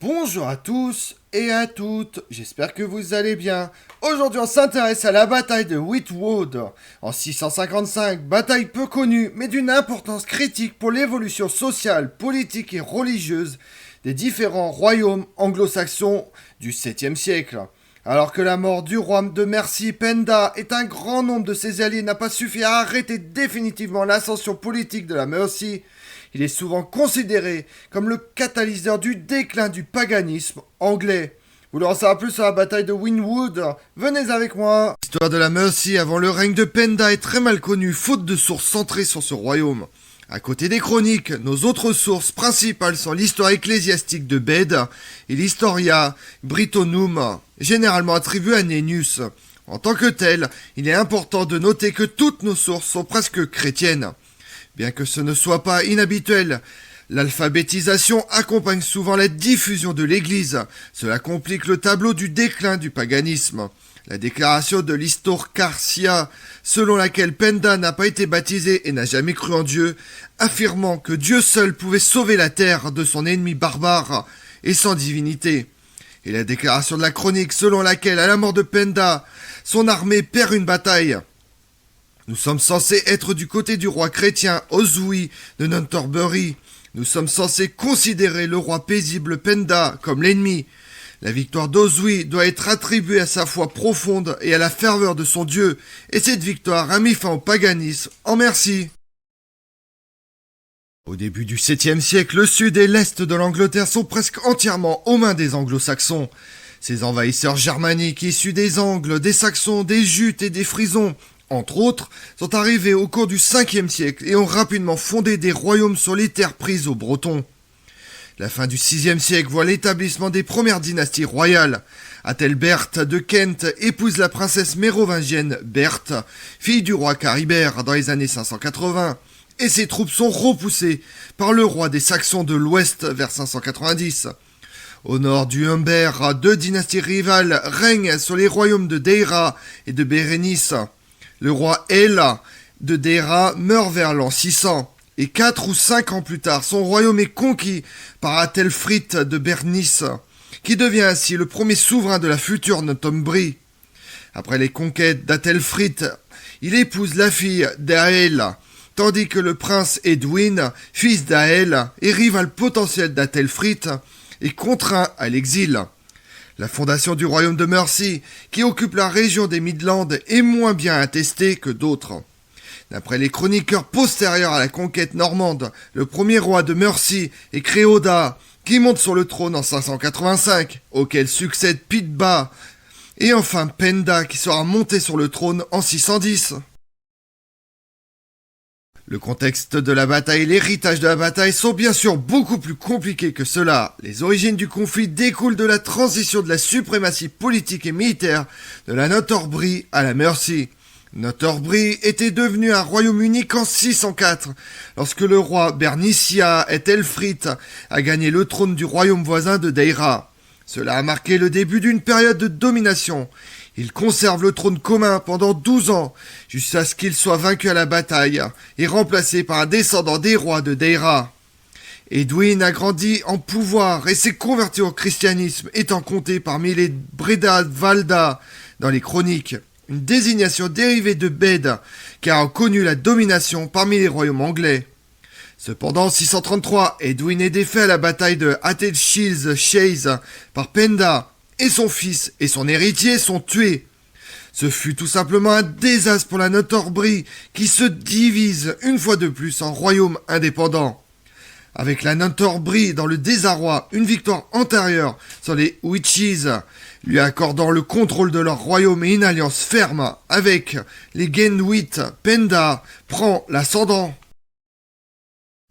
Bonjour à tous et à toutes, j'espère que vous allez bien. Aujourd'hui on s'intéresse à la bataille de Whitwood. En 655, bataille peu connue mais d'une importance critique pour l'évolution sociale, politique et religieuse des différents royaumes anglo-saxons du 7e siècle. Alors que la mort du roi de Mercie, Penda, et un grand nombre de ses alliés n'a pas suffi à arrêter définitivement l'ascension politique de la Mercie, il est souvent considéré comme le catalyseur du déclin du paganisme anglais. Vous voulez en savoir plus sur la bataille de Winwood? Venez avec moi. L'histoire de la Mercie avant le règne de Penda est très mal connue, faute de sources centrées sur ce royaume. À côté des chroniques, nos autres sources principales sont l'histoire ecclésiastique de Bede et l'Historia Britonum, généralement attribuée à Nennius. En tant que tel, il est important de noter que toutes nos sources sont presque chrétiennes. Bien que ce ne soit pas inhabituel, l'alphabétisation accompagne souvent la diffusion de l'Église. Cela complique le tableau du déclin du paganisme. La déclaration de l'Historcartia, selon laquelle Penda n'a pas été baptisé et n'a jamais cru en Dieu, affirmant que Dieu seul pouvait sauver la terre de son ennemi barbare et sans divinité. Et la déclaration de la chronique selon laquelle, à la mort de Penda, son armée perd une bataille. Nous sommes censés être du côté du roi chrétien Oswy de Canterbury. Nous sommes censés considérer le roi paisible Penda comme l'ennemi. La victoire d'Oswy doit être attribuée à sa foi profonde et à la ferveur de son Dieu, et cette victoire a mis fin au paganisme en Mercie. Au début du 7e siècle, le sud et l'est de l'Angleterre sont presque entièrement aux mains des anglo-saxons. Ces envahisseurs germaniques issus des Angles, des Saxons, des Jutes et des Frisons, entre autres, sont arrivés au cours du 5e siècle et ont rapidement fondé des royaumes sur les terres prises aux Bretons. La fin du 6e siècle voit l'établissement des premières dynasties royales. Athelberth de Kent épouse la princesse mérovingienne Berthe, fille du roi Caribert dans les années 580, et ses troupes sont repoussées par le roi des Saxons de l'Ouest vers 590. Au nord du Humber, deux dynasties rivales règnent sur les royaumes de Deira et de Bérénice. Le roi Ela de Deira meurt vers l'an 600, et 4 ou 5 ans plus tard, son royaume est conquis par Athelfrith de Bernice, qui devient ainsi le premier souverain de la future Northumbrie. Après les conquêtes d'Athelfrith, il épouse la fille d'Ael, tandis que le prince Edwin, fils d'Ael et rival potentiel d'Athelfrith, est contraint à l'exil. La fondation du royaume de Mercie, qui occupe la région des Midlands, est moins bien attestée que d'autres. D'après les chroniqueurs postérieurs à la conquête normande, le premier roi de Mercie est Créoda, qui monte sur le trône en 585, auquel succède Pitba, et enfin Penda, qui sera monté sur le trône en 610. Le contexte de la bataille et l'héritage de la bataille sont bien sûr beaucoup plus compliqués que cela. Les origines du conflit découlent de la transition de la suprématie politique et militaire de la Northumbrie à la Mercie. Northumbrie était devenu un royaume unique en 604, lorsque le roi Bernicia Ethelfrith a gagné le trône du royaume voisin de Deira. Cela a marqué le début d'une période de domination. Il conserve le trône commun pendant 12 ans, jusqu'à ce qu'il soit vaincu à la bataille et remplacé par un descendant des rois de Deira. Edwin a grandi en pouvoir et s'est converti au christianisme, étant compté parmi les Breda Valda dans les chroniques, une désignation dérivée de Bede, qui a connu la domination parmi les royaumes anglais. Cependant, en 633, Edwin est défait à la bataille de Athelshill Chase par Penda, et son fils et son héritier sont tués. Ce fut tout simplement un désastre pour la Northumbrie, qui se divise une fois de plus en royaume indépendant. Avec la Northumbrie dans le désarroi, une victoire antérieure sur les Witches, lui accordant le contrôle de leur royaume et une alliance ferme avec les Genwith, Penda prend l'ascendant.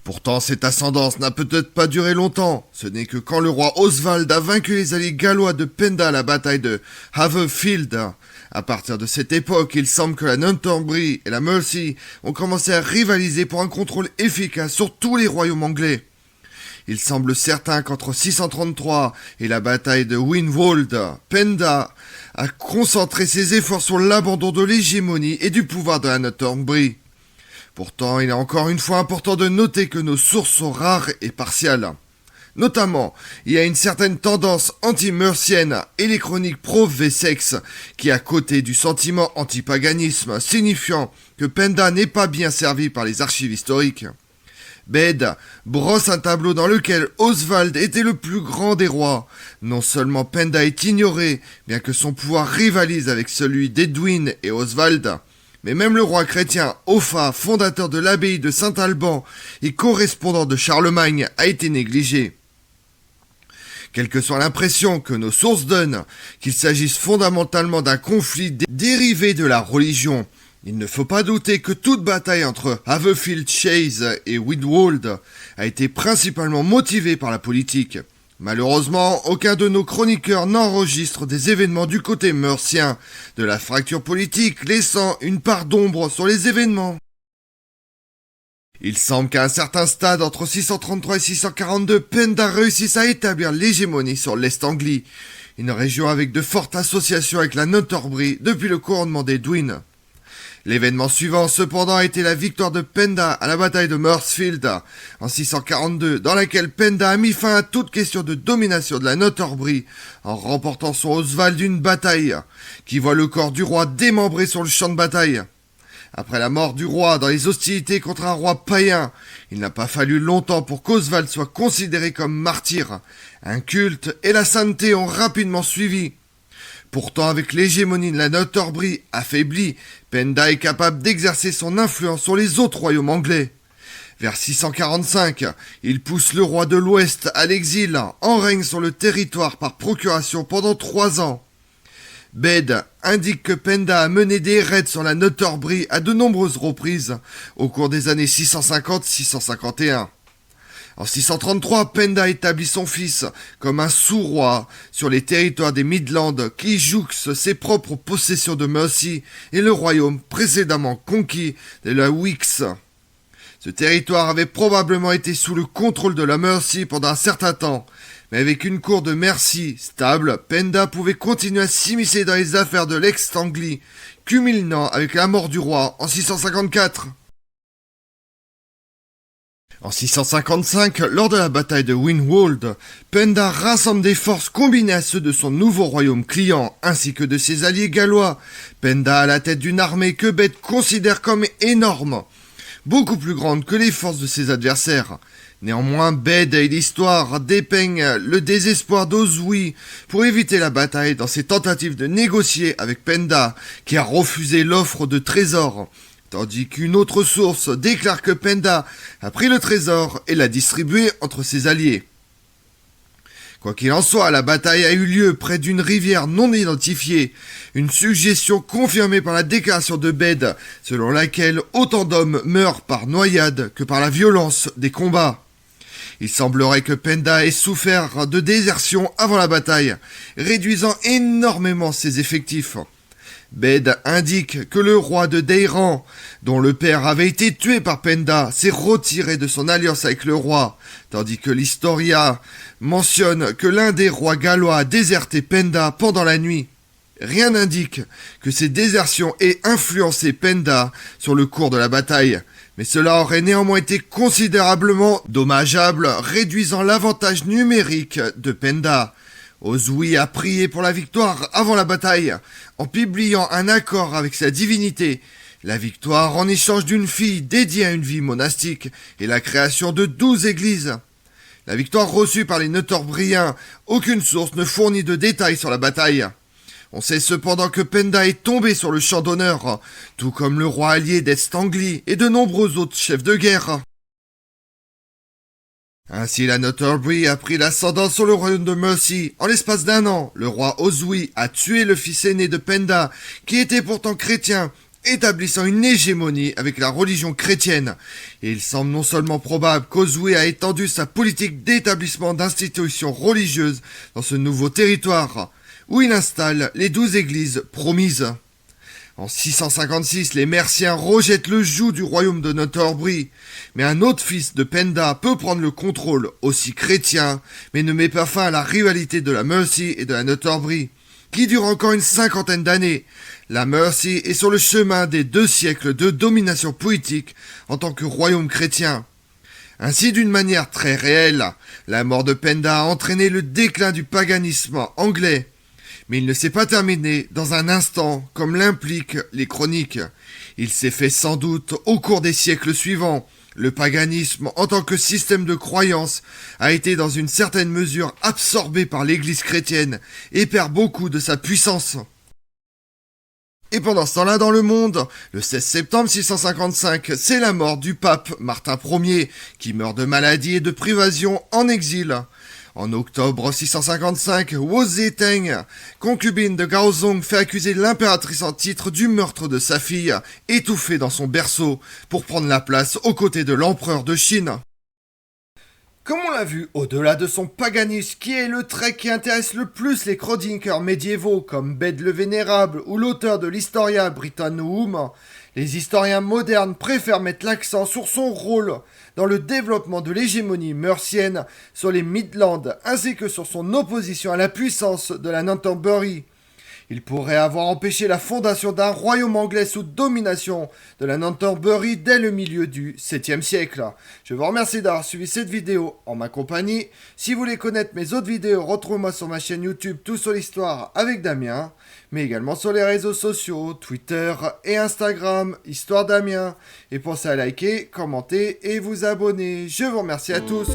Pourtant, cette ascendance n'a peut-être pas duré longtemps. Ce n'est que quand le roi Oswald a vaincu les alliés gallois de Penda à la bataille de Haverfield. À partir de cette époque, il semble que la Northumbrie et la Mercie ont commencé à rivaliser pour un contrôle efficace sur tous les royaumes anglais. Il semble certain qu'entre 633 et la bataille de Wynwold, Penda a concentré ses efforts sur l'abandon de l'hégémonie et du pouvoir de la Northumbrie. Pourtant, il est encore une fois important de noter que nos sources sont rares et partiales. Notamment, il y a une certaine tendance anti-mercienne et les chroniques pro-Wessex qui, à côté du sentiment anti-paganisme signifiant que Penda n'est pas bien servi par les archives historiques, Bede brosse un tableau dans lequel Oswald était le plus grand des rois. Non seulement Penda est ignoré, bien que son pouvoir rivalise avec celui d'Edwin et Oswald, mais même le roi chrétien Offa, fondateur de l'abbaye de Saint-Alban et correspondant de Charlemagne, a été négligé. Quelle que soit l'impression que nos sources donnent, qu'il s'agisse fondamentalement d'un conflit dérivé de la religion, il ne faut pas douter que toute bataille entre Haverfield Chase et Wynwold a été principalement motivée par la politique. Malheureusement, aucun de nos chroniqueurs n'enregistre des événements du côté mercien de la fracture politique, laissant une part d'ombre sur les événements. Il semble qu'à un certain stade, entre 633 et 642, Penda réussisse à établir l'hégémonie sur l'Est-Anglie, une région avec de fortes associations avec la Northumbrie depuis le couronnement d'Edwin. L'événement suivant, cependant, a été la victoire de Penda à la bataille de Murthfield en 642, dans laquelle Penda a mis fin à toute question de domination de la Northumbrie en remportant son Oswald d'une bataille qui voit le corps du roi démembré sur le champ de bataille. Après la mort du roi dans les hostilités contre un roi païen, il n'a pas fallu longtemps pour qu'Oswald soit considéré comme martyr. Un culte et la sainteté ont rapidement suivi. Pourtant, avec l'hégémonie de la Northumbrie affaiblie, Penda est capable d'exercer son influence sur les autres royaumes anglais. Vers 645, il pousse le roi de l'Ouest à l'exil, en règne sur le territoire par procuration pendant 3 ans. Bede indique que Penda a mené des raids sur la Northumbrie à de nombreuses reprises au cours des années 650-651. En 633, Penda établit son fils comme un sous-roi sur les territoires des Midlands qui jouxtent ses propres possessions de Mercie et le royaume précédemment conquis de la Wicks. Ce territoire avait probablement été sous le contrôle de la Mercie pendant un certain temps, mais avec une cour de Mercie stable, Penda pouvait continuer à s'immiscer dans les affaires de l'Est-Anglie, culminant avec la mort du roi en 654. En 655, lors de la bataille de Wynwold, Penda rassemble des forces combinées à ceux de son nouveau royaume client, ainsi que de ses alliés gallois. Penda à la tête d'une armée que Bede considère comme énorme, beaucoup plus grande que les forces de ses adversaires. Néanmoins, Bede et l'histoire dépeignent le désespoir d'Oswy pour éviter la bataille dans ses tentatives de négocier avec Penda, qui a refusé l'offre de trésor, tandis qu'une autre source déclare que Penda a pris le trésor et l'a distribué entre ses alliés. Quoi qu'il en soit, la bataille a eu lieu près d'une rivière non identifiée, une suggestion confirmée par la déclaration de Bede, selon laquelle autant d'hommes meurent par noyade que par la violence des combats. Il semblerait que Penda ait souffert de désertion avant la bataille, réduisant énormément ses effectifs. Bede indique que le roi de Deiran, dont le père avait été tué par Penda, s'est retiré de son alliance avec le roi, tandis que l'Historia mentionne que l'un des rois gallois a déserté Penda pendant la nuit. Rien n'indique que ces désertions aient influencé Penda sur le cours de la bataille, mais cela aurait néanmoins été considérablement dommageable, réduisant l'avantage numérique de Penda. Oswy a prié pour la victoire avant la bataille, en publiant un accord avec sa divinité, la victoire en échange d'une fille dédiée à une vie monastique et la création de 12 églises. La victoire reçue par les Northumbriens, aucune source ne fournit de détails sur la bataille. On sait cependant que Penda est tombé sur le champ d'honneur, tout comme le roi allié d'Est-Anglie et de nombreux autres chefs de guerre. Ainsi, la Northumbrie a pris l'ascendant sur le royaume de Mercie. En l'espace d'1 an, le roi Oswy a tué le fils aîné de Penda, qui était pourtant chrétien, établissant une hégémonie avec la religion chrétienne. Et il semble non seulement probable qu'Oswy a étendu sa politique d'établissement d'institutions religieuses dans ce nouveau territoire, où il installe les 12 églises promises. En 656, les Merciens rejettent le joug du royaume de Northumbrie, mais un autre fils de Penda peut prendre le contrôle, aussi chrétien, mais ne met pas fin à la rivalité de la Mercie et de la Northumbrie, qui dure encore une cinquantaine d'années. La Mercie est sur le chemin des 2 siècles de domination politique en tant que royaume chrétien. Ainsi, d'une manière très réelle, la mort de Penda a entraîné le déclin du paganisme anglais. Mais il ne s'est pas terminé dans un instant, comme l'impliquent les chroniques. Il s'est fait sans doute au cours des siècles suivants. Le paganisme, en tant que système de croyance, a été dans une certaine mesure absorbé par l'Église chrétienne et perd beaucoup de sa puissance. Et pendant ce temps-là, dans le monde, le 16 septembre 655, c'est la mort du pape Martin Ier, qui meurt de maladie et de privation en exil. En octobre 655, Wu Zetian, concubine de Gaozong, fait accuser l'impératrice en titre du meurtre de sa fille, étouffée dans son berceau, pour prendre la place aux côtés de l'empereur de Chine. Comme on l'a vu, au-delà de son paganisme, qui est le trait qui intéresse le plus les chroniqueurs médiévaux comme Bède le Vénérable ou l'auteur de l'Historia Britannorum, les historiens modernes préfèrent mettre l'accent sur son rôle dans le développement de l'hégémonie mercienne sur les Midlands ainsi que sur son opposition à la puissance de la Northumbrie. Il pourrait avoir empêché la fondation d'un royaume anglais sous domination de la Northumbrie dès le milieu du 7e siècle. Je vous remercie d'avoir suivi cette vidéo en ma compagnie. Si vous voulez connaître mes autres vidéos, retrouvez-moi sur ma chaîne YouTube Tout sur l'Histoire avec Damien, mais également sur les réseaux sociaux, Twitter et Instagram, Histoire Damien. Et pensez à liker, commenter et vous abonner. Je vous remercie à tous.